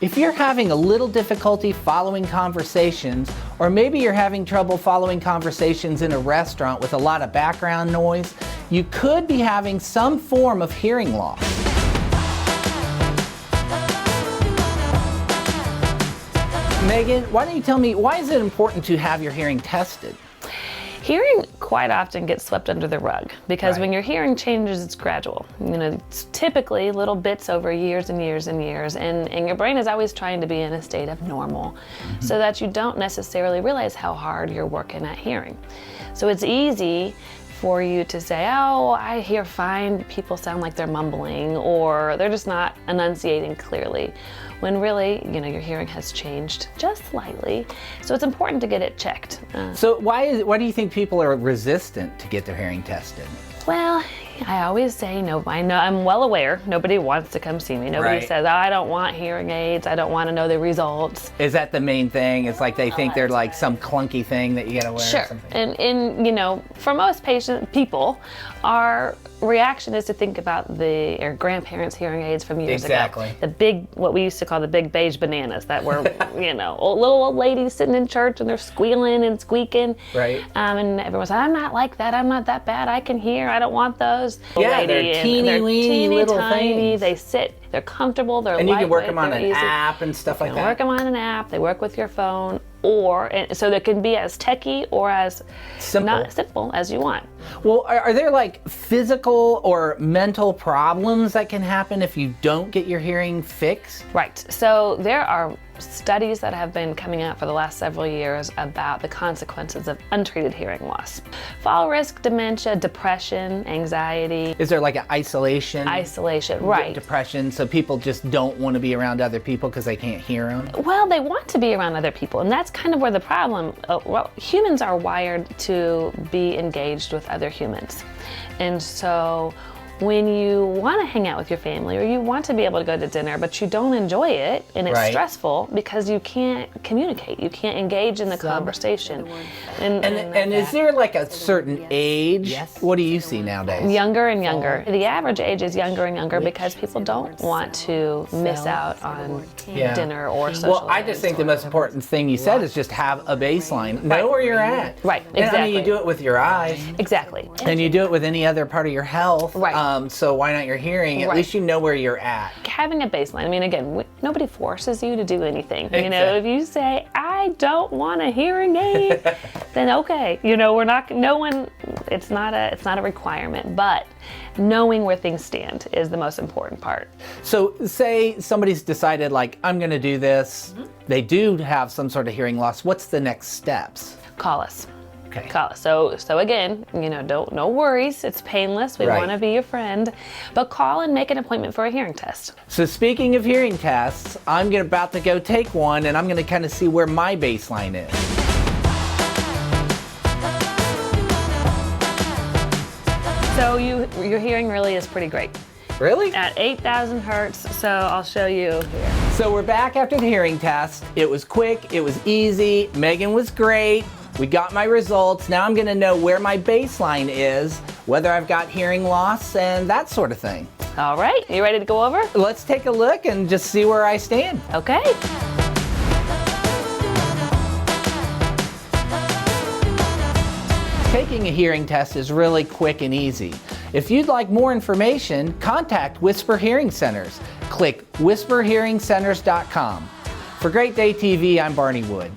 If you're having a little difficulty following conversations, or maybe you're having trouble following conversations in a restaurant with a lot of background noise, you could be having some form of hearing loss. Megan, why don't you tell me, why is it important to have your hearing tested? Hearing quite often gets swept under the rug because when your hearing changes, it's gradual. You know, it's typically little bits over years and years and years, and your brain is always trying to be in a state of normal so that you don't necessarily realize how hard you're working at hearing. So it's easy for you to say, oh, I hear fine, people sound like they're mumbling, or they're just not enunciating clearly, when really, you know, your hearing has changed just slightly. So it's important to get it checked. So why do you think people are resistant to get their hearing tested? Well, I always say no. I know, I'm well aware nobody wants to come see me. Nobody says, oh, I don't want hearing aids. I don't want to know the results. Is that the main thing? It's like they think they're like some clunky thing that you gotta wear. Sure. Or something. And you know, for most people, our reaction is to think about their grandparents' hearing aids from years ago. The big, what we used to call the big beige bananas that were, you know, little old ladies sitting in church and they're squealing and squeaking. Right. And everyone's like, I'm not like that. I'm not that bad. I can hear. I don't want those. Yeah, they're teeny little tiny. things. They sit. They're comfortable. They're and lightweight. You can work them on an easy. app and stuff like that. You can work them on an app. They work with your phone, and so they can be as techy or as not simple as you want. Well, are there like physical or mental problems that can happen if you don't get your hearing fixed? Right. So there are studies that have been coming out for the last several years about the consequences of untreated hearing loss. Fall risk, dementia, depression, anxiety. Is there like an isolation? Isolation, right. Depression, so people just don't want to be around other people because they can't hear them? Well, they want to be around other people, and that's kind of where the problem, well, humans are wired to be engaged with other humans. And so when you want to hang out with your family or you want to be able to go to dinner, but you don't enjoy it and it's stressful because you can't communicate, you can't engage in the conversation. And is there like a certain age? What do you see nowadays? Younger and younger. The average age is younger and younger because people don't want to miss out on dinner or social Well, I just think the most important thing you said is just have a baseline. Know where you're at. Right, exactly. And I mean, you do it with your eyes. Exactly. And you do it with any other part of your health. Right. So why not your hearing? At least you know where you're at. Having a baseline. I mean, again, nobody forces you to do anything. Exactly. You know, if you say, I don't want a hearing aid, then okay. You know, it's not a requirement, but knowing where things stand is the most important part. So say somebody's decided like, I'm gonna do this. They do have some sort of hearing loss. What's the next steps? Call us. Okay. Call us. So again, you know, no worries. It's painless. We want to be your friend, but call and make an appointment for a hearing test. So speaking of hearing tests, I'm about to go take one, and I'm going to kind of see where my baseline is. So your hearing really is pretty great. Really? At 8,000 hertz. So I'll show you here. So we're back after the hearing test. It was quick. It was easy. Megan was great. We got my results. Now I'm going to know where my baseline is, whether I've got hearing loss and that sort of thing. All right, you ready to go over? Let's take a look and just see where I stand. Okay. Taking a hearing test is really quick and easy. If you'd like more information, contact Whisper Hearing Centers. Click whisperhearingcenters.com. For Great Day TV, I'm Barney Wood.